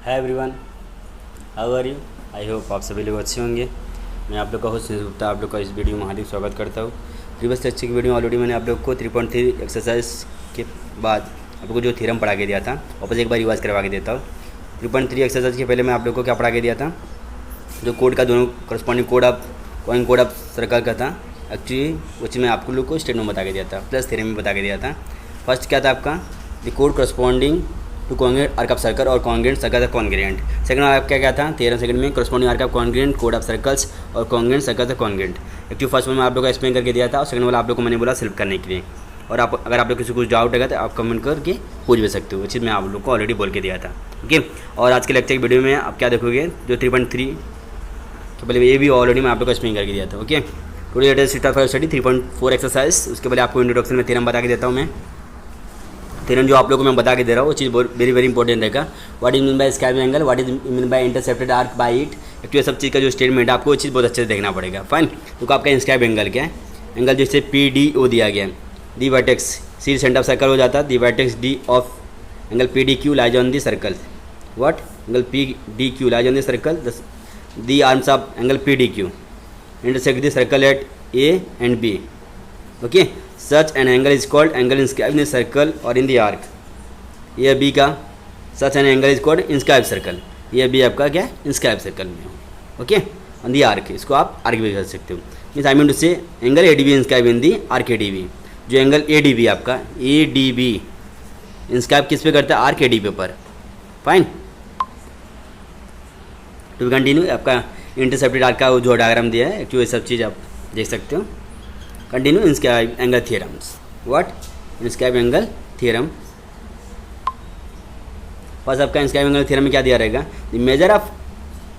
Hi everyone, how are you. I hope आप सभी लोग अच्छे होंगे। मैं आप लोग का होस्ट गुप्ता आप लोग का इस वीडियो में हार्दिक स्वागत करता हूँ। प्रीवियस लेक्चर की वीडियो ऑलरेडी मैंने आप लोग को 3.3 एक्सरसाइज के बाद आप लोग को जो थ्योरम पढ़ा के दिया था वापस एक बार रिवाइज करवा के देता हूँ। 3.3 एक्सरसाइज के पहले मैं आप लोग को क्या पढ़ा के दिया था, जो कोड का दोनों करस्पॉन्डिंग कोड ऑफ सर्कल का था। एक्चुअली वो चीज़ मैं आप लोग को स्टेट में बता के दिया था, प्लस थ्योरम में बता के दिया था। फर्स्ट क्या था आपका, द कोड corresponding to congruent arc of circle और कॉन्ग्रेंट सर्कल का कॉन्ग्रेंट। सेकंड आपका क्या था, 13 सेकंड में करस्पॉन्डिंग आर्क ऑफ कॉन्ग्रेंट कोड ऑफ सर्कल्स और कॉन्ग्रेंट सर्कल का कॉन्ग्रेंट। एक्चुअली फर्स्ट में आप लोग को एक्सप्लेन करके दिया था और सेकंड वाला आप लोग को मैंने बोला सेल्फ करने के लिए। और आप अगर आप लोग किसी कुछ डाउट है तो आप कमेंट करके पूछ भी सकते हो, वो चीज़ मैं आप लोग को ऑलरेडी बोल के दिया था। ओके, और आज के लेक्चर की वीडियो में आप क्या देखोगे, जो 3.3 तो पहले ये भी ऑलरेडी मैं आप लोग को एक्सप्लेन करके दिया था। Okay, today let us start study 3.4 exercise. उसके पहले आपको इंट्रोडक्शन में थ्योरम बता के देता हूँ मैं। थ्योरम जो आप लोगों को मैं बता के दे रहा हूँ वो चीज़ वेरी वेरी इंपॉर्टेंट रहेगा। What is mean by square angle, what is mean by intercepted arc bye it. Actually सब चीज़ का जो स्टेटमेंट है आपको वो चीज़ बहुत अच्छे से देखना पड़ेगा। फाइन, तो आपका स्क्वायर एंगल क्या है, एंगल जैसे PDO दिया गया, the vertex C centre of circle हो जाता है, the vertex D of angle PDQ lies on the circle. What angle PDQ lies on the circle, the arms of angle PDQ intersect the circle at A and B. Okay, such an angle is called angle inscribed in the circle or in the arc. ये B का such an angle is called inscribed circle. ये B आपका क्या है, inscribed circle में हो। Okay, on the arc, इसको आप arc भी कर सकते हो। मीन्स आई मीन टू से angle ADB inscribed in the arc ADB। जो एंगल ADB आपका ADB inscribed किस पे करता है, arc ADB पर। फाइन, टू कंटिन्यू आपका इंटरसेप्टेड आर्क का जो डायग्राम दिया है, एक्चुअली सब चीज़ आप देख सकते हो। Continue inscribe angle theorems. What inscribe angle theorem. First आपका इंस्क्राइब एंगल थ्योरम में क्या दिया रहेगा, the measure of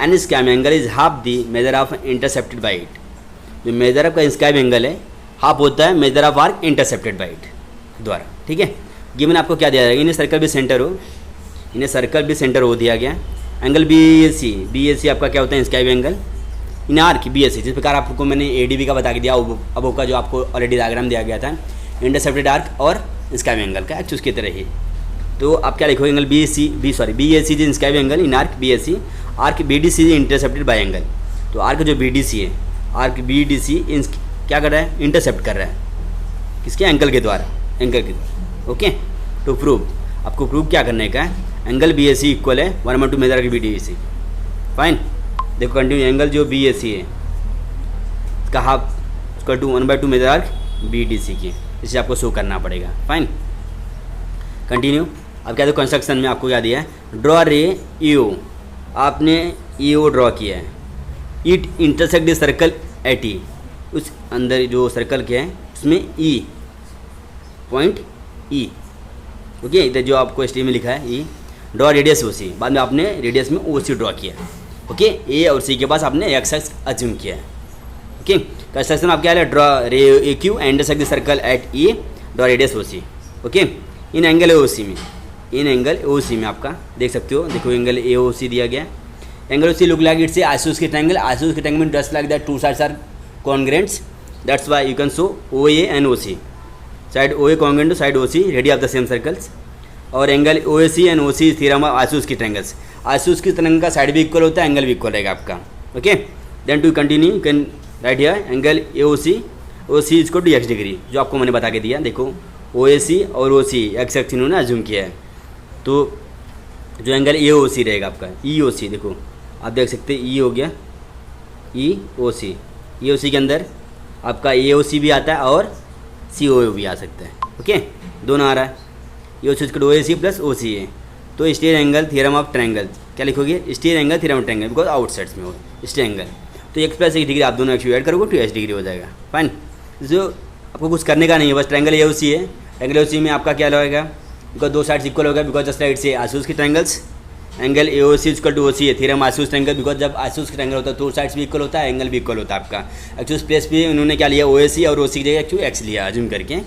an inscribe angle is half the measure of intercepted by it. जो मेजर ऑफ का इंस्क्राइब एंगल है हाफ होता है measure of arc intercepted by it द्वारा। ठीक है, गिवन आपको क्या दिया जाएगा, इन्हें सर्कल भी सेंटर हो, इन्हें सर्कल भी सेंटर हो दिया गया। एंगल BAC आपका क्या होता है, inscribe angle in arc BAC। जिस प्रकार आपको मैंने ADB का बता के दिया, अब का जो आपको ऑलरेडी डायग्राम दिया गया था इंटरसेप्टेड आर्क और इंस्क्राइब एंगल का, एक्चुअली उसकी तरह ही। तो आप क्या लिखोगे, एंगल BAC जो inscribe angle in arc BAC, arc BDC intercepted bye angle. तो आर्क जो BDC है, आर्क BDC क्या कर रहा है, इंटरसेप्ट कर रहा है किसके, एंगल के द्वारा, एंगल के द्वारा। ओके, टू प्रूव आपको प्रूव क्या करने का है, एंगल BAC इक्वल है 1/2 मेजर आर्क BDC। फाइन, देखो कंटिन्यू, एंगल जो BAC है इसका हाफ इसका 1/2 मेजर आर्क BDC की, इसे आपको शो करना पड़ेगा। Fine, continue. अब क्या, देखो कंस्ट्रक्शन में आपको क्या दिया है, ड्रॉ रे EO। आपने EO ड्रॉ किया है, it intersect the circle eight E। उस अंदर जो सर्कल क्या है उसमें E पॉइंट E। ओके, इधर जो आपको स्टीम में लिखा है E, ड्रॉ रेडियस OC। बाद में आपने रेडियस में OC ड्रॉ किया। ओके, A और C के पास आपने एक्स अज्यूम किया है। ओके, कंस्ट्रक्शन आप क्या है, ड्रॉ रे AQ and intersect the circle eight E, draw radius OC। Okay, in angle AOC में, इन एंगल AOC में आपका देख सकते हो, देखो एंगल AOC दिया गया। Angle OC look like it's आइसोस्केलेटल triangle. आइसोस्केलेटल triangle में just like that two sides are कॉन्ग्रेंट्स, that's why you can show OA and OC। Side OA congruent to side OC, radius of the same circles. और angle OAC and OC theorem of आइसोस्केलेटल triangles. आइसोस्केलेटल triangle का side भी equal होता है, angle भी equal रहेगा आपका। Okay, then to continue you can right here angle AOC OC इसको to x degree, जो आपको मैंने बता के दिया। देखो OAC और OC एक्स एक्स इन्होंने अज्यूम किया है, तो जो एंगल AOC रहेगा आपका EOC, देखो आप देख सकते हैं E हो गया EOC। EOC के अंदर आपका AOC भी आता है और COA भी आ सकता है। ओके, दोनों आ रहा है, EOC OAC प्लस OC है। तो stair angle theorem of triangle क्या लिखोगे, stair angle theorem of triangle, because outsides में हो स्टेयर एंगल। तो x + 1 डिग्री आप दोनों एक्चुअली ऐड करोगे तो 2 डिग्री हो जाएगा। फाइन, जो आपको कुछ करने का नहीं है, बस ट्रायंगल AOC है, ट्रायंगल AOC में आपका क्या लगेगा, बिकॉज दो साइड्स इक्वल होगा, बिकॉज जस्ट लाइक से आइसोस्केलेटल ट्रायंगल्स। एंगल AOC OC है, थ्योरम आइसोस्केलेटल ट्रायंगल, बिकॉज जब आइसोस्केलेटल ट्रायंगल होता है तो साइड्स भी इक्वल होता है, एंगल भी इक्वल होता है आपका। एक्चुअली प्लेस पे उन्होंने क्या लिया, OAC और OC की जगह एक्चुअली x लिया अज्यूम करके।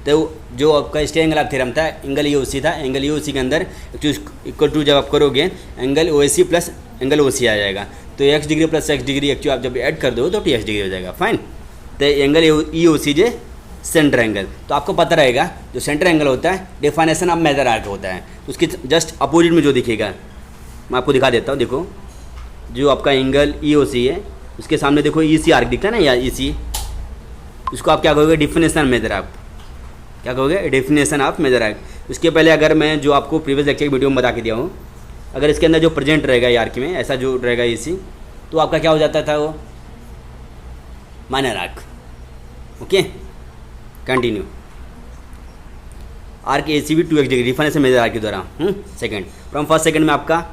तो जो आपका स्टेयर एंगल ऑफ थ्योरम था, एंगल AOC था, एंगल AOC के अंदर एक्चुअली इक्वल टू जब आप करोगे angle OAC plus angle OC आ जाएगा, तो x degree plus x degree actually आप जब ऐड कर दो तो 2x डिग्री हो जाएगा। फाइन, तो एंगल EOC जो सेंटर एंगल, तो आपको पता रहेगा जो सेंटर एंगल होता है डेफिनेशन ऑफ मेजर आर्क होता है, तो उसकी जस्ट अपोजिट में जो दिखेगा मैं आपको दिखा देता हूँ। देखो जो आपका एंगल ई ओ सी है उसके सामने देखो ई सी आर्क दिखता है ना, या ई सी, इसको आप क्या कहोगे, डिफिनेशन मेजर आर्क। क्या कहोगे, डेफिनेशन ऑफ मेजर आर्क। उसके पहले अगर मैं जो आपको प्रीवियस लेक्चर की वीडियो में बता के दिया हूँ, अगर इसके अंदर जो प्रेजेंट रहेगा ई आर्क में, ऐसा जो रहेगा ई सी, तो आपका क्या हो जाता था, वो minor arc. Okay, continue. Arc A C भी 2x degree, difference measure arc के द्वारा। सेकंड, फ्रॉम फर्स्ट सेकंड में आपका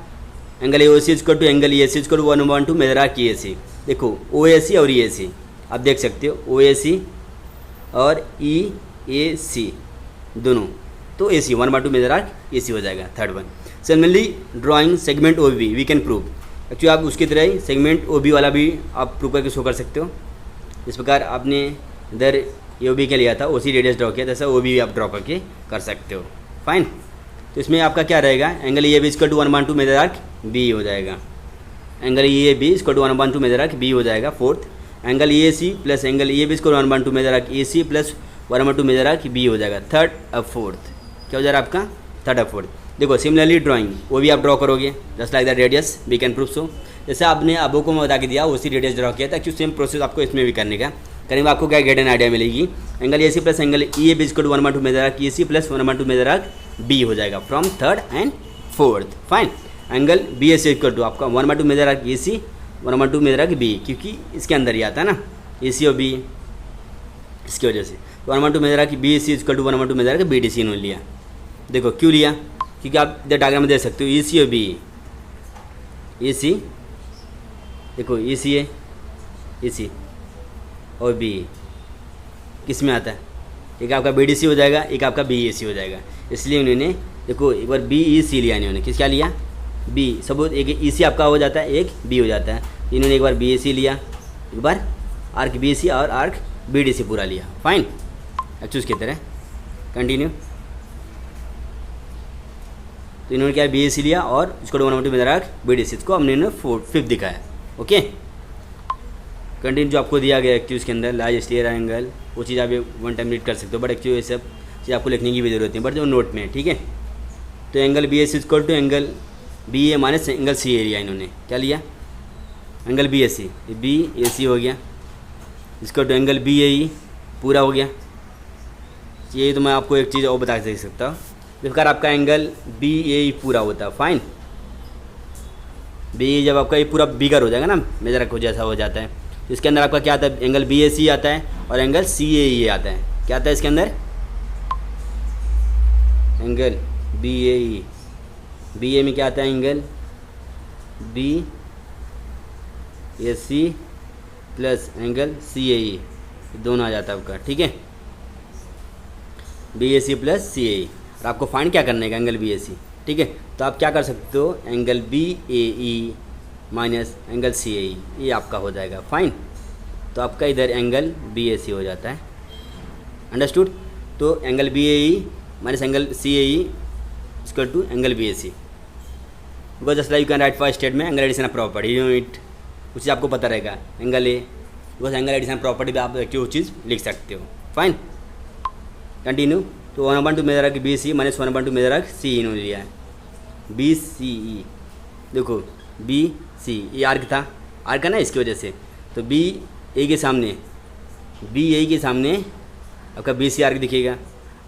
angle A O C equal to angle E A C equal to 1/2 major arc E A C. देखो O ए सी और ई A सी आप देख सकते हो, ओ ए सी और ई ए सी दोनों, तो ए C 1/2 major arc A C हो जाएगा। Third one, similarly drawing segment O B we can prove. Actually आप उसकी तरह ही सेगमेंट ओ बी वाला भी आप प्रूव करके शो कर सकते हो। इस प्रकार आपने इधर ए बी के लिया था, ओ सी रेडियस ड्रॉ किया, जैसा ओ बी आप ड्रॉ करके कर सकते हो। फाइन, तो इसमें आपका क्या रहेगा, angle A B equal to 1/2 major arc B हो जाएगा। Angle E A B equal to 1/2 major arc B हो जाएगा। Fourth, angle E A C plus angle E A B equal to 1/2 major arc A C plus 1/2 major arc B हो जाएगा। Third अब fourth, क्या हो जाएगा आपका, third अब फोर्थ। देखो सिमिलरली ड्राइंग वो भी आप ड्रॉ करोगे, just like the radius we can prove so. जैसे आपने अबो को मैं बता के दिया उसी रेडियस ड्रॉ किया था, क्यों सेम प्रोसेस आपको इसमें भी करने का। करीब आपको क्या गेट एन आइडिया मिलेगी, angle A C plus angle E A B equal to 1/2 major arc A C plus 1/2 major arc B हो जाएगा from third and fourth. Fine, angle B A C equal to आपका 1/2 major arc A C 1/2 major arc B, क्योंकि इसके अंदर ही आता है ना ए सी और बी, इसकी वजह से 1/2 major arc B A C equal to 1/2 major arc B D C इन्होंने लिया। देखो क्यों लिया, क्योंकि आप इधर डायग्राम में देख सकते हो ए सी और बी, ए सी देखो ए सी है, ए सी और बी किस में आता है, एक आपका बी डी सी हो जाएगा, एक आपका बी ए सी हो जाएगा। इसलिए उन्होंने देखो एक बार बी ई सी लिया इन्होंने, किस क्या लिया, बी सबूत, एक ई सी आपका हो जाता है, एक बी हो जाता है। इन्होंने एक बार बी ए सी लिया, एक बार आर्क बी ए सी और आर्क बी डी सी पूरा लिया। फाइन, एक्चुअली की तरह कंटिन्यू। तो इन्होंने क्या बी ए सी लिया और इसको 1/2 major arc B D C, इसको हमने फिफ्थ दिखाया। Okay, continue. जो आपको दिया गया एक्चुअली उसके अंदर लार्ज स्टेयर एंगल, वो चीज़ आप वन टाइम रीड कर सकते हो, बट एक्चुअली ये सब चीज़ आपको लिखने की भी जरूरत है, बट जो नोट में है, ठीक है। तो angle B A C equal to angle B A minus angle C A लिया इन्होंने, क्या लिया, angle B A C, B A C हो गया, इसका two angle B A E पूरा हो गया। ये तो मैं आपको एक चीज़ और बता दे सकता हूँ, इस प्रकार आपका एंगल बी ए ई पूरा होता है। फाइन, बी जब आपका ये पूरा बिगर हो जाएगा ना, मेजर को जैसा हो जाता है, तो इसके अंदर आपका क्या आता है, एंगल बी ए सी आता है और एंगल सी ए ई आता है। क्या आता है इसके अंदर, angle B A E, B ए में क्या आता है, angle B A C plus angle C A ई, दोनों आ जाता है आपका, ठीक है, B A C plus C A ई। और आपको फाइंड क्या करने का, एंगल बी ए सी, ठीक है। तो आप क्या कर सकते हो, angle B A E minus angle C A ई, ये आपका हो जाएगा। फाइन, तो आपका इधर एंगल बी ए सी हो जाता है, अंडरस्टूड। तो angle B A E minus angle C A E equal to angle B A C, because just like you can write for statement angle addition property, you know it, कुछ चीज़ आपको पता रहेगा, angle A, because angle addition property भी आप वो चीज़ लिख सकते हो। Fine, continue. तो 1/2 major arc B C minus 1/2 major arc C इन्होंने लिया है, बी सी ई। देखो बी सी, ये आर्क था, आर्क है ना, इसकी वजह से। तो बी ए के सामने, बी ए के सामने आपका बी सी आर्क दिखेगा,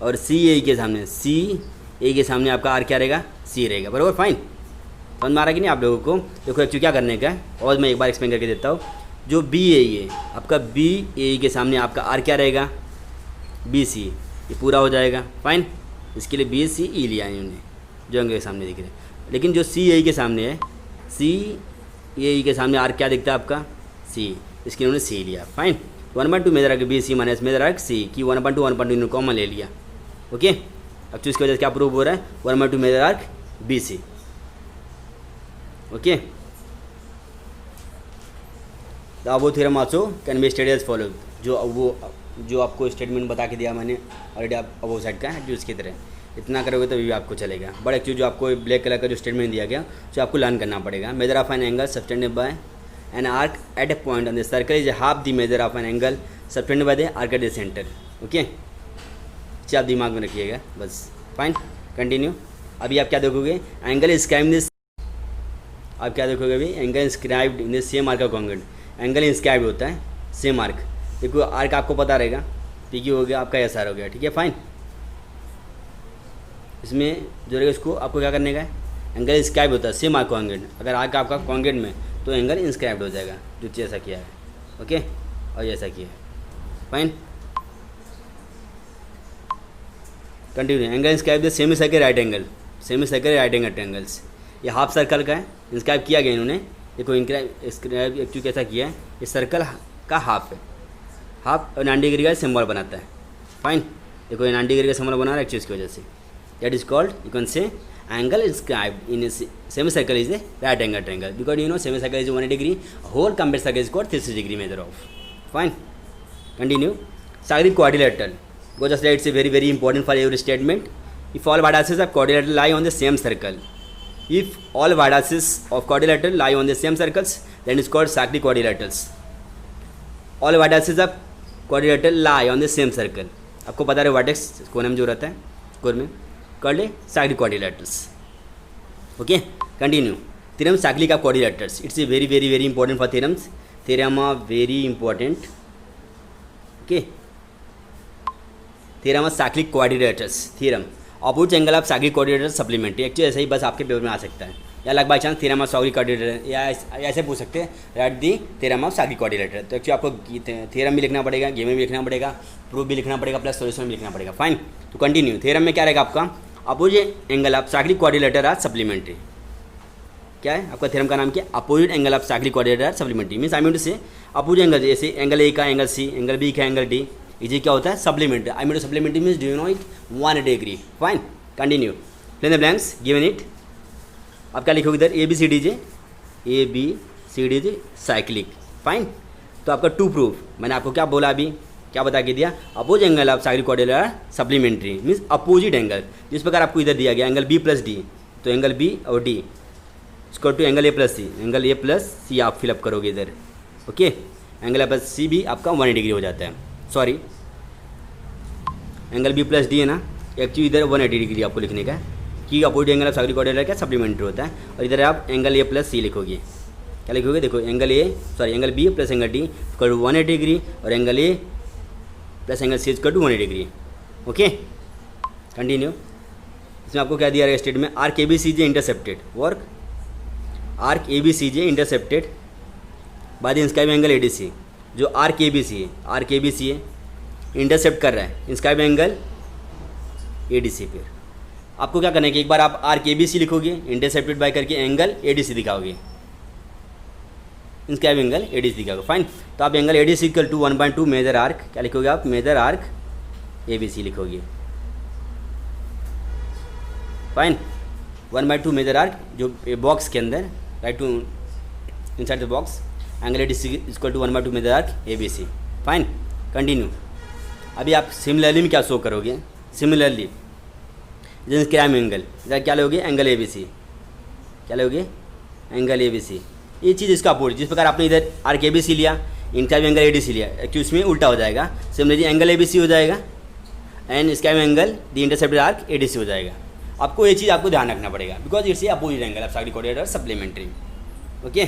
और सी ए के सामने, सी ए के सामने आपका आर्क क्या रहेगा, सी रहेगा, बराबर। फाइन, समझ में आ रहा कि नहीं आप लोगों को। देखो एक्चुअली क्या करने का है, और मैं एक बार एक्सप्लेन करके देता हूँ। जो बी ए है आपका, बी ए के सामने आपका आर्क क्या रहेगा, बी सी, ये पूरा हो जाएगा। फाइन, इसके लिए बी सी ई लिया है इन्होंने, जो एंगल के सामने दिख रहे हैं। लेकिन जो सी ए के सामने है, सी ए के सामने आर्क क्या दिखता है आपका, सी, इसके इन्होंने सी लिया। Fine, 1/2 major arc B C minus major arc C की 1/2 इन्होंने कॉमन ले लिया। ओके, अब तो इसकी वजह से क्या प्रूव हो रहा है, 1/2 major arc B C. Okay, the above theorem also can be studied as follow. जो आपको स्टेटमेंट बता के दिया मैंने ऑलरेडी, आप अबव साइड का है जो इसकी तरह इतना करोगे तो भी आपको चलेगा। बट एक्चुअली जो आपको ब्लैक कलर का जो स्टेटमेंट दिया गया जो आपको लर्न करना पड़ेगा। Major of an angle subtended bye an arc eight A point on the circle is half the measure of an angle subtended by the arc at the centre. Okay, चलिए आप दिमाग में रखिएगा बस। Fine, continue. अभी आप क्या देखोगे, एंगल इज क्राइम दिस आप क्या देखोगे अभी, angle inscribed in the same arc of congruent, angle inscribe होता है सेम आर्क। देखो आर्क आपको पता रहेगा, पी क्यू हो गया आपका एस आर हो गया, ठीक है फाइन। इसमें जो रहेगा इसको आपको क्या करने का है, एंगल इंस्क्राइब होता है सेम आर्क कॉन्ग्रेंट, अगर आर्क आपका कॉन्ग्रेंट में तो एंगल इंस्क्राइब्ड हो जाएगा, जो जैसा किया है, ओके, और जैसा किया है, fine. Continue, angle inscribe the semi circle right angle, semi circle right angle triangles, ये हाफ सर्कल का है, इंस्क्राइब किया गया इन्होंने। देखो इंस्क्राइब एक्चुअली कैसा किया है, इस सर्कल का हाफ है, हाफ 90 डिग्री का सिंबल बनाता है, फाइन। देखो ये 90 डिग्री का सिंबल बना रहा है एक्चुअली इसकी वजह से, that is called you can say angle inscribed in semi circle is a right angle triangle, because you know semi circle is 180 degree, whole complete circle is called 360 degree measure of, fine. Continue, cyclic quadrilateral, because just it's a very very important for every statement. If all vertices of quadrilateral lie on the same circle, if all vertices of quadrilateral lie on the same circles, then it's called cyclic quadrilaterals. All vertices of quadrilateral lie on the same circle, आपको पता है vertex कोने में जो रहता है core में, called cyclic quadrilaterals. Okay, continue. Theorem cyclic of quadrilaterals, it's a very very very important for theorems. Theorem are very important. Okay, theorem of cyclic quadrilaterals, theorem opposite angle of cyclic quadrilateral supplementary, actually ऐसे ही बस आपके paper में आ सकता है, या अलग by chance theorem of cyclic quadrilateral, या ऐसे पूछ सकते हैं right the theorem of cyclic quadrilateral. तो एक्चुअली आपको थ्योरम भी लिखना पड़ेगा, गेम भी लिखना पड़ेगा, प्रूफ भी लिखना पड़ेगा, प्लस सोल्यूशन भी लिखना पड़ेगा, फाइन। तो कंटिन्यू, थ्योरम में क्या रहेगा आपका, opposite angle of cyclic quadrilateral are supplementary, क्या है आपका थ्योरम का नाम क्या है, opposite angle of cyclic quadrilateral are supplementary, means I mean to say opposite angle, जैसे एंगल ए का एंगल सी, एंगल बी का एंगल डी, ये क्या होता है supplementary, I mean supplementary means do you know it 180 degree, fine. Continue, fill the blanks given it, आप क्या लिखोगे इधर, ए B C D J, A B C D J cyclic, fine. तो आपका टू प्रूफ, मैंने आपको क्या बोला अभी, क्या बता के दिया, opposite angle of cyclic quadrilateral supplementary means opposite angle, जिस प्रकार आपको इधर दिया गया एंगल बी प्लस डी, तो एंगल बी और डी इसको to angle A plus C, angle A plus C आप फिलअप करोगे इधर, okay, angle A plus C भी आपका 180 डिग्री हो जाता है, sorry angle B plus D है ना, एक्चुअली इधर 180 डिग्री आपको लिखने का है, कि opposite angle of cyclic quadrilateral क्या सप्लीमेंट्री होता है, और इधर आप एंगल ए प्लस सी लिखोगे, क्या लिखोगे, देखो angle A sorry angle B plus angle D equal to 180 degree, और angle A plus angle C equal to 180 degree, okay. Continue, इसमें आपको क्या दिया रहेगा statement, arc A B C J intercepted, work arc A B C J intercepted by the inscribe angle A D C, जो arc A B सी है, arc A B सी है intercept कर रहा है inscribe angle A D C, फिर आपको क्या करना है कि एक बार आप आर्क ए बी सी लिखोगे, इंटरसेप्टेड बाय करके एंगल ए डी सी दिखाओगे, inscribe angle A D C दिखाओगे, फाइन। तो आप angle A D C equal to 1/2 major arc, क्या लिखोगे आप, major arc A B C लिखोगे, फाइन। 1/2 मेजर आर्क जो बॉक्स के अंदर write to inside the box, angle A D C equal to 1/2 major arc A B C, fine. Continue, अभी आप similarly में क्या शो करोगे, सिमिलरली इंस्क्राइब एंगल, इधर क्या लोगे, एंगल ए बी सी, क्या लोगे, एंगल ए बी सी, ये चीज़ इसका अपोजिट, जिस प्रकार आपने इधर आर्क ए बी सी लिया, inscribe angle A D C लिया, एक्चुअली इसमें उल्टा हो जाएगा, similarly angle A B C हो जाएगा and inscribe angle the intercepted arc A D C हो जाएगा। आपको ये चीज़ आपको ध्यान रखना पड़ेगा, because it's a opposite angle of cyclic quadrilateral supplementary, okay.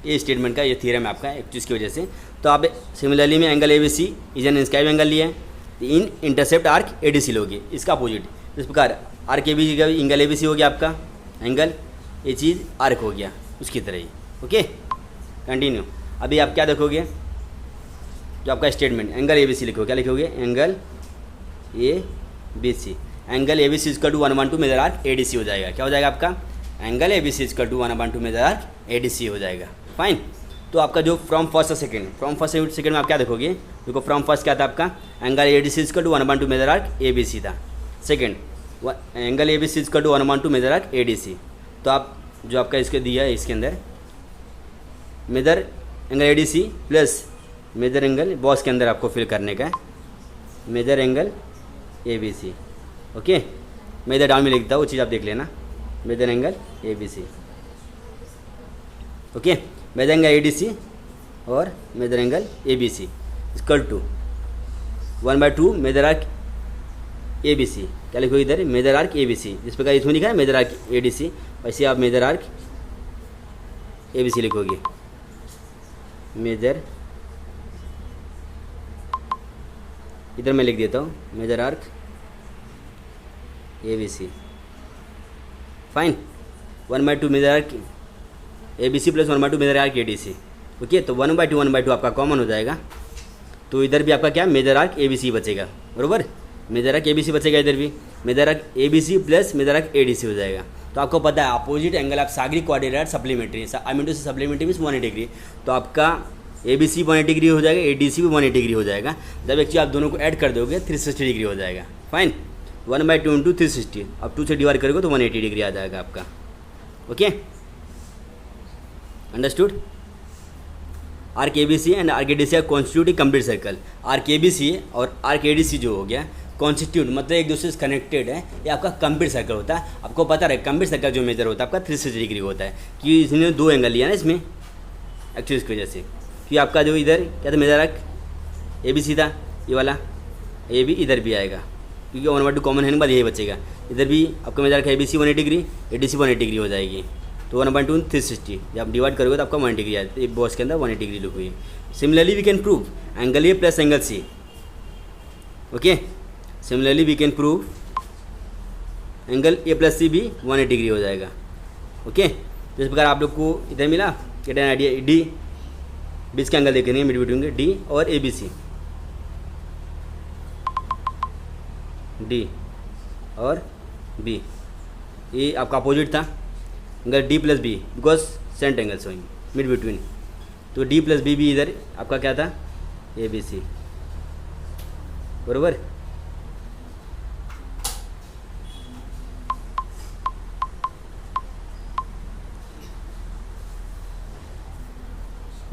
ये स्टेटमेंट का ये थ्योरम है आपका एक चीज़ की वजह से। तो आप सिमिलरली में angle A B C is an inscribe angle लिया है, in intercept arc A D C लोगे, इसका अपोजिट, इस प्रकार आर्क ए बी सी का एंगल ए बी सी हो गया आपका एंगल, ये चीज़ आर्क हो गया उसकी तरह ही, ओके। कंटिन्यू, अभी आप क्या देखोगे, जो आपका statement angle A B C लिखोगे, क्या लिखोगे, angle A B C, angle A B C equal to 1/2 major arc A D C हो जाएगा, क्या हो जाएगा आपका, angle A B C equal to 1/2 major arc A D C हो जाएगा, फाइन। तो आपका जो फ्रॉम फर्स्ट से सेकंड, फ्रॉम फर्स्ट से सेकंड में आप क्या देखोगे, देखो फ्रॉम फर्स्ट क्या था आपका, angle A D C equal to 1/2 major arc A B C था, second angle A B C equal to 1/2 major arc A D C. तो आप जो आपका इसके दिया है इसके अंदर major angle A D C plus major angle box के अंदर आपको फिल करने का है, major angle A B C, okay. मैं इधर डाउन में लिखता हूँ, वो चीज़ आप देख लेना, major angle A B C, okay. Major angle A D C और major angle A B C equal to 1/2 major arc A B C, क्या लिखो इधर, major arc A B C, जिस प्रकार इसमें लिखा है major arc A D C, वैसे आप major arc A B C लिखोगे, मेजर, इधर मैं लिख देता हूँ major arc A B C, fine. 1/2 major arc A B C plus 1/2 major arc A D C. Okay, तो 1/2 आपका कॉमन हो जाएगा, तो इधर भी आपका क्या major arc A B C बचेगा, बरोबर। Major arc A B C बचेगा, इधर भी major arc A B C plus major arc A D C हो जाएगा। तो आपको पता है अपोजिट एंगल ऑफ सागरी quadrilateral supplementary, I mean to say supplementary means 180 degree, तो आपका ए बी सी 180 डिग्री हो जाएगा, ए डी सी भी 180 डिग्री हो जाएगा। जब एक्चुअली आप दोनों को ऐड कर दोगे 360 डिग्री हो जाएगा, फाइन। 1/2 इंटू 360, अब 2 से डिवाइड करोगे तो 180 डिग्री आ जाएगा आपका। Okay, understood. Arc A B C and arc A D C constitute a complete circle. Arc A B C और आर्क ए डी सी जो हो गया कॉन्स्टिट्यूट मतलब एक दूसरे से कनेक्टेड है, ये आपका कंप्लीट सर्कल होता है। आपको पता है कंप्लीट सर्कल जो मेजर होता है आपका 360 डिग्री होता है, कि इसने 2 एंगल लिया ना इसमें एक्चुअली इसकी वजह से, कि आपका जो इधर क्या था major arc A B C था, ये वाला ए भी इधर भी आएगा, क्योंकि 1/2 कॉमन है के बाद यही बचेगा। इधर भी आपका major arc A B C 180 degree, A D C 180 degree हो जाएगी, तो 1/2 360 जब आप डिवाइड करोगे तो आपका 180 डिग्री आएगा, एक बॉक्स के अंदर 180 डिग्री लिखी हुई है। Similarly we can prove angle A plus angle C. Okay, similarly we can prove angle A plus C भी 180 डिग्री हो जाएगा। ओके, तो इस प्रकार आप लोग को इधर मिला कि आइडिया डी बीच का एंगल देखेंगे मिड बिटवीन डी और ए बी सी, डी और बी, ये आपका अपोजिट था angle D plus B because cent angle showing mid between, तो डी प्लस बी भी इधर आपका क्या था ए बी सी, बरोबर।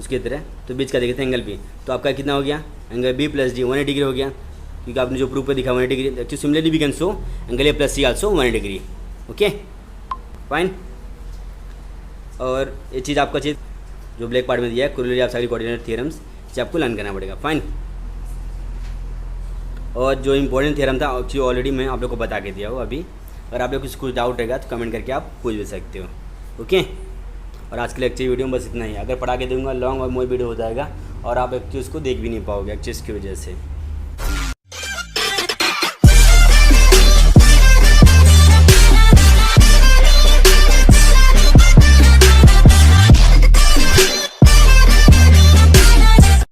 उसकी तरह तो बीच का देखे थे एंगल बी, तो आपका कितना हो गया angle B plus D 180 degree हो गया, क्योंकि आपने जो प्रूफ पे दिखा 180 degree. Actually similarly we can show angle A plus C also 180 degree. Okay, fine. और ये चीज़ आपका चीज़ जो ब्लैक पार्ट में दिया है कोरोलरी ऑफ सागरी क्वाड्रिलेटरल थ्योरम्स, इसे आपको लर्न करना पड़ेगा, फाइन। और जो इंपॉर्टेंट थ्योरम था एक्चुअली ऑलरेडी मैं आप लोग को बता के दिया हो अभी, अगर आप लोग कुछ डाउट रहेगा तो कमेंट करके आप पूछ भी सकते हो। ओके, और आज के लेक्चर वीडियो में बस इतना ही। अगर पढ़ा के दूंगा लॉन्ग और मोर वीडियो हो जाएगा और आप एक्चुअली उसको देख भी नहीं पाओगे एक्चुअली इसकी वजह से।